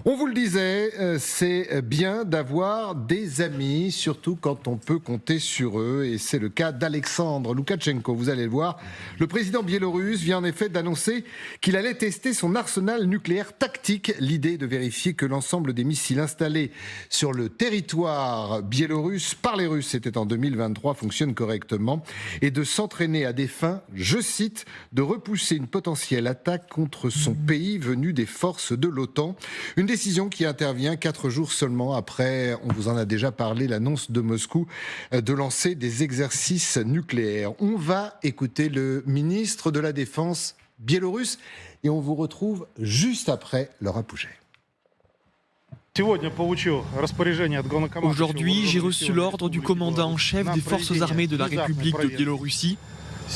On vous le disait, c'est bien d'avoir des amis, surtout quand on peut compter sur eux. Et c'est le cas d'Alexandre Loukachenko. Vous allez le voir, le président biélorusse vient en effet d'annoncer qu'il allait tester son arsenal nucléaire tactique. L'idée de vérifier que l'ensemble des missiles installés sur le territoire biélorusse par les Russes, c'était en 2023, fonctionne correctement. Et de s'entraîner à des fins, je cite, de repousser une potentielle attaque contre son pays venue des forces de l'OTAN. Une décision qui intervient 4 jours seulement après, on vous en a déjà parlé, l'annonce de Moscou de lancer des exercices nucléaires. On va écouter le ministre de la Défense biélorusse et on vous retrouve juste après Laura Pouget. Aujourd'hui, j'ai reçu l'ordre du commandant en chef des forces armées de la République de Biélorussie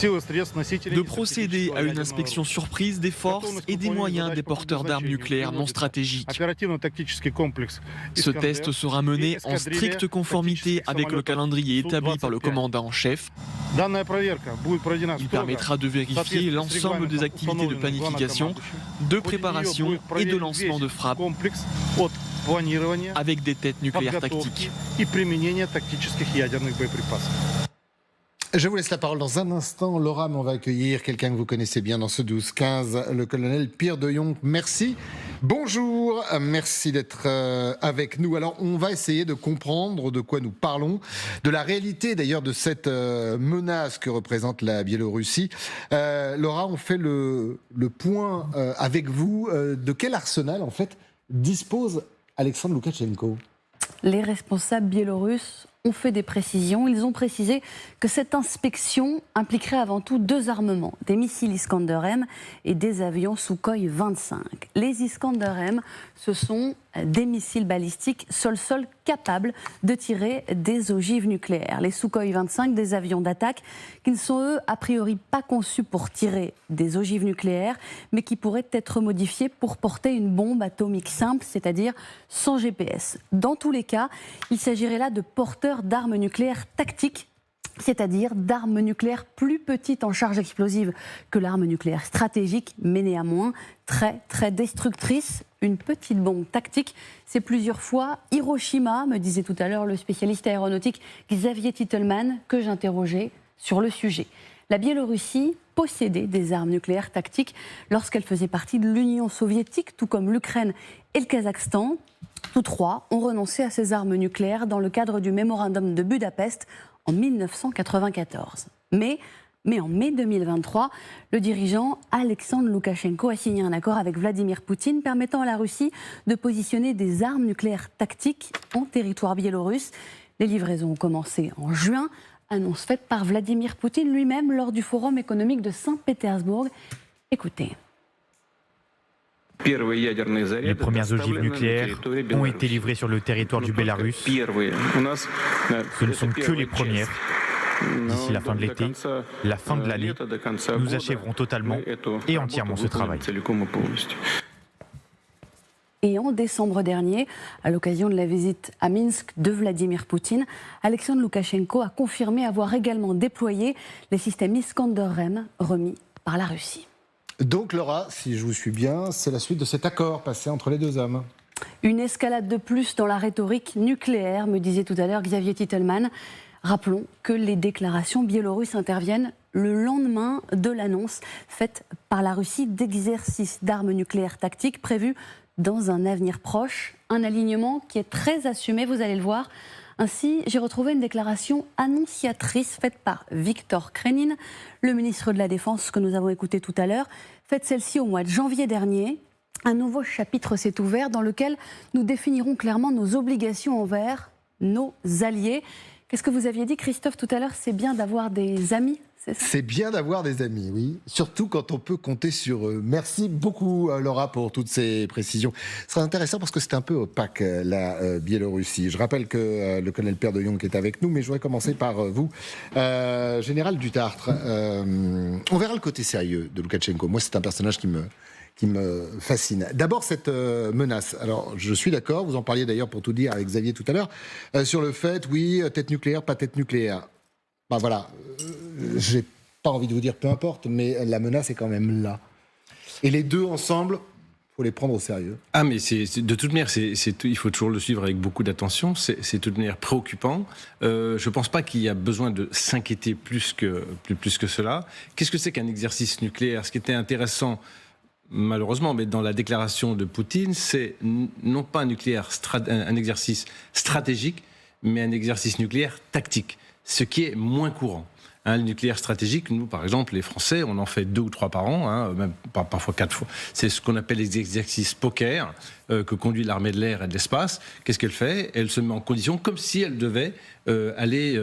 de procéder à une inspection surprise des forces et des moyens des porteurs d'armes nucléaires non stratégiques. Ce test sera mené en stricte conformité avec le calendrier établi par le commandant en chef. Il permettra de vérifier l'ensemble des activités de planification, de préparation et de lancement de frappes avec des têtes nucléaires tactiques. Je vous laisse la parole dans un instant, Laura, mais on va accueillir quelqu'un que vous connaissez bien dans ce 12-15, le colonel Pierre de Jong. Merci. Bonjour, merci d'être avec nous. Alors, on va essayer de comprendre de quoi nous parlons, de la réalité d'ailleurs de cette menace que représente la Biélorussie. Laura, on fait le point avec vous. De quel arsenal, en fait, dispose Alexandre Loukachenko ? Les responsables biélorusses ont fait des précisions. Ils ont précisé que cette inspection impliquerait avant tout 2 armements, des missiles Iskander-M et des avions Sukhoi 25. Les Iskander-M, ce sont des missiles balistiques sol-sol capables de tirer des ogives nucléaires. Les Sukhoi 25, des avions d'attaque qui ne sont eux a priori pas conçus pour tirer des ogives nucléaires, mais qui pourraient être modifiés pour porter une bombe atomique simple, c'est-à-dire sans GPS. Dans tous les cas, il s'agirait là de porteurs d'armes nucléaires tactiques, c'est-à-dire d'armes nucléaires plus petites en charge explosive que l'arme nucléaire stratégique, mais néanmoins très très destructrice. Une petite bombe tactique, c'est plusieurs fois Hiroshima, me disait tout à l'heure le spécialiste aéronautique Xavier Titelman, que j'interrogeais sur le sujet. La Biélorussie possédait des armes nucléaires tactiques lorsqu'elle faisait partie de l'Union soviétique, tout comme l'Ukraine et le Kazakhstan. Tous 3 ont renoncé à ces armes nucléaires dans le cadre du mémorandum de Budapest en 1994. Mais en mai 2023, le dirigeant Alexandre Loukachenko a signé un accord avec Vladimir Poutine permettant à la Russie de positionner des armes nucléaires tactiques en territoire biélorusse. Les livraisons ont commencé en juin, annonce faite par Vladimir Poutine lui-même lors du Forum économique de Saint-Pétersbourg. Écoutez. Les premières ogives nucléaires ont été livrées sur le territoire du Bélarus. Ce ne sont que les premières. D'ici la fin de l'été, la fin de l'année, nous achèverons totalement et entièrement ce travail. Et en décembre dernier, à l'occasion de la visite à Minsk de Vladimir Poutine, Alexandre Loukachenko a confirmé avoir également déployé les systèmes Iskander-M remis par la Russie. Donc Laura, si je vous suis bien, c'est la suite de cet accord passé entre les 2 hommes. Une escalade de plus dans la rhétorique nucléaire, me disait tout à l'heure Xavier Titelman. Rappelons que les déclarations biélorusses interviennent le lendemain de l'annonce faite par la Russie d'exercices d'armes nucléaires tactiques prévus dans un avenir proche. Un alignement qui est très assumé, vous allez le voir. Ainsi, j'ai retrouvé une déclaration annonciatrice faite par Viktor Krenin, le ministre de la Défense que nous avons écouté tout à l'heure. Faite celle-ci au mois de janvier dernier. Un nouveau chapitre s'est ouvert dans lequel nous définirons clairement nos obligations envers nos alliés. Qu'est-ce que vous aviez dit, Christophe, tout à l'heure? C'est bien d'avoir des amis, c'est ça? C'est bien d'avoir des amis, oui. Surtout quand on peut compter sur eux. Merci beaucoup, Laura, pour toutes ces précisions. Ce sera intéressant parce que c'est un peu opaque, la Biélorussie. Je rappelle que le colonel Pierre de Jong est avec nous, mais je voudrais commencer par vous. Général Dutartre, on verra le côté sérieux de Loukachenko. Moi, c'est un personnage qui me fascine. D'abord, cette menace. Alors, je suis d'accord, vous en parliez d'ailleurs pour tout dire avec Xavier tout à l'heure, sur le fait, oui, tête nucléaire, pas tête nucléaire. Ben voilà, j'ai pas envie de vous dire peu importe, mais la menace est quand même là. Et les deux ensemble faut les prendre au sérieux. Ah, mais de toute manière, il faut toujours le suivre avec beaucoup d'attention. C'est de toute manière préoccupant. Je ne pense pas qu'il y a besoin de s'inquiéter plus que cela. Qu'est-ce que c'est qu'un exercice nucléaire ? Ce qui était intéressant, malheureusement, mais dans la déclaration de Poutine, c'est non pas un exercice stratégique, mais un exercice nucléaire tactique, ce qui est moins courant. Le nucléaire stratégique, nous, par exemple, les Français, on en fait 2 ou 3 par an, même parfois 4 fois. C'est ce qu'on appelle les exercices poker que conduit l'armée de l'air et de l'espace. Qu'est-ce qu'elle fait ? Elle se met en condition comme si elle devait aller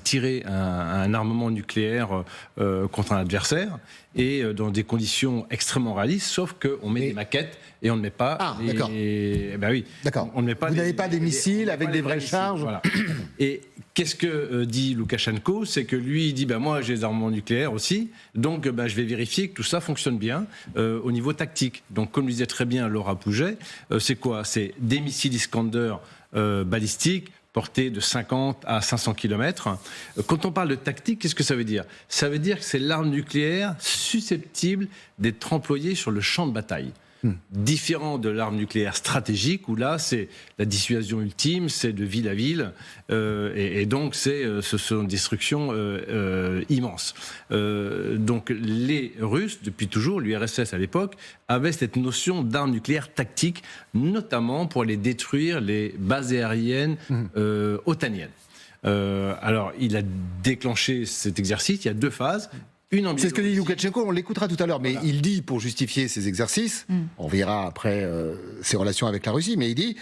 tirer un armement nucléaire contre un adversaire, et dans des conditions extrêmement réalistes, sauf qu'on met des maquettes et on ne met pas... d'accord. Ben oui. D'accord. On ne met pas Vous n'avez pas des missiles avec des vraies charges. Voilà. Et qu'est-ce que dit Loukachenko ? C'est que lui, il dit moi j'ai des armements nucléaires aussi, donc je vais vérifier que tout ça fonctionne bien au niveau tactique. Donc comme le disait très bien Laura Pouget, c'est quoi ? C'est des missiles Iskander balistiques portée de 50 à 500 km. Quand on parle de tactique, qu'est-ce que ça veut dire ? Ça veut dire que c'est l'arme nucléaire susceptible d'être employée sur le champ de bataille. Différent de l'arme nucléaire stratégique, où là, c'est la dissuasion ultime, c'est de ville à ville, et donc ce sont des destructions immenses. Donc les Russes, depuis toujours, l'URSS à l'époque, avaient cette notion d'arme nucléaire tactique, notamment pour aller détruire les bases aériennes otaniennes. Alors, il a déclenché cet exercice, il y a 2 phases. C'est ce que dit Loukachenko, on l'écoutera tout à l'heure, mais il dit, pour justifier ces exercices, on verra après ses relations avec la Russie, mais il dit,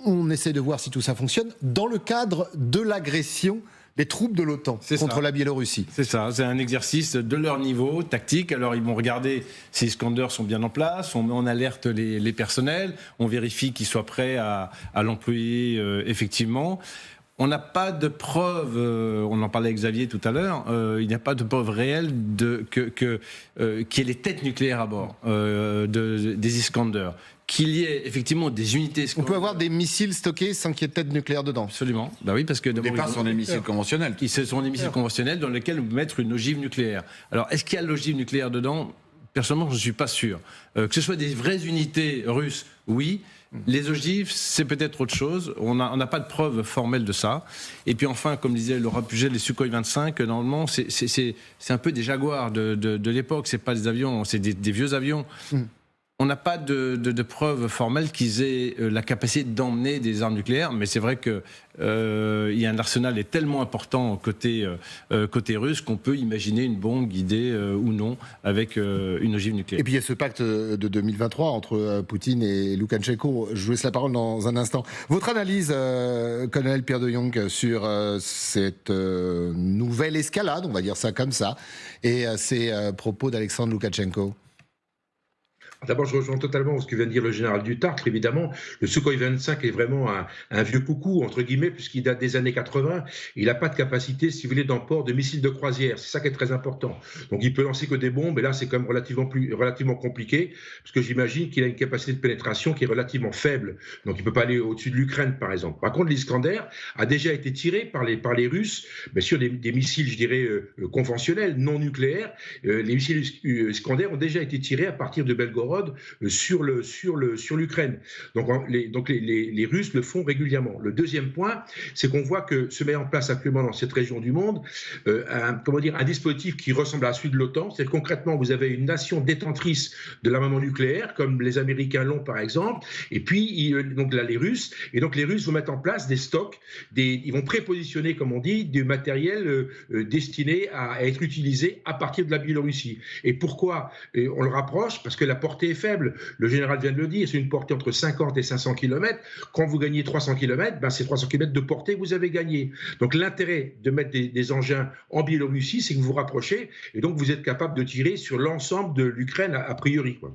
on essaie de voir si tout ça fonctionne dans le cadre de l'agression des troupes de l'OTAN contre la Biélorussie. C'est ça, c'est un exercice de leur niveau tactique. Alors ils vont regarder si les Iskander sont bien en place, on met en alerte les personnels, on vérifie qu'ils soient prêts à l'employer effectivement. On n'a pas de preuve, on en parlait avec Xavier tout à l'heure, il n'y a pas de preuve réelle qu'il y ait les têtes nucléaires à bord des Iskander. Qu'il y ait effectivement des unités Iskander. On peut avoir des missiles stockés sans qu'il y ait de têtes nucléaires dedans. Absolument. Bah oui, parce que au départ, ce sont des missiles conventionnels. Ce sont des missiles conventionnels dans lesquels on peut mettre une ogive nucléaire. Alors, est-ce qu'il y a l'ogive nucléaire dedans ? Personnellement, je ne suis pas sûr. Que ce soit des vraies unités russes, oui. Les ogives, c'est peut-être autre chose. On n'a pas de preuve formelle de ça. Et puis enfin, comme disait Laura Puget, les Sukhoi 25, normalement, c'est un peu des Jaguars de l'époque. C'est pas des avions, c'est des vieux avions. On n'a pas de preuves formelles qu'ils aient la capacité d'emmener des armes nucléaires, mais c'est vrai qu'il y a un arsenal tellement important côté russe qu'on peut imaginer une bombe guidée ou non avec une ogive nucléaire. Et puis il y a ce pacte de 2023 entre Poutine et Loukachenko. Je vous laisse la parole dans un instant. Votre analyse, colonel Pierre de Jong, sur cette nouvelle escalade, on va dire ça comme ça, et ces propos d'Alexandre Loukachenko. D'abord, je rejoins totalement ce que vient de dire le général Dutartre. Évidemment, le Sukhoi 25 est vraiment un vieux coucou, entre guillemets, puisqu'il date des années 80. Il n'a pas de capacité, si vous voulez, d'emport de missiles de croisière. C'est ça qui est très important. Donc, il peut lancer que des bombes, et là, c'est quand même relativement compliqué, parce que j'imagine qu'il a une capacité de pénétration qui est relativement faible. Donc, il ne peut pas aller au-dessus de l'Ukraine, par exemple. Par contre, l'Iskander a déjà été tiré par les Russes, bien sûr, des missiles, je dirais, conventionnels, non nucléaires. Les missiles Iskander ont déjà été tirés à partir de Belgorod sur l'Ukraine. Donc les Russes le font régulièrement. Le deuxième point, c'est qu'on voit que se met en place actuellement dans cette région du monde un dispositif qui ressemble à celui de l'OTAN. C'est concrètement, vous avez une nation détentrice de l'armement nucléaire, comme les Américains l'ont par exemple, et puis donc là les Russes, et donc les Russes vont mettre en place des stocks, ils vont prépositionner, comme on dit, du matériel destiné à être utilisé à partir de la Biélorussie. Et pourquoi on le rapproche ? Parce que la portée est faible. Le général vient de le dire, c'est une portée entre 50 et 500 km. Quand vous gagnez 300 km, c'est 300 km de portée que vous avez gagné. Donc l'intérêt de mettre des engins en Biélorussie, c'est que vous vous rapprochez et donc vous êtes capable de tirer sur l'ensemble de l'Ukraine a priori, quoi.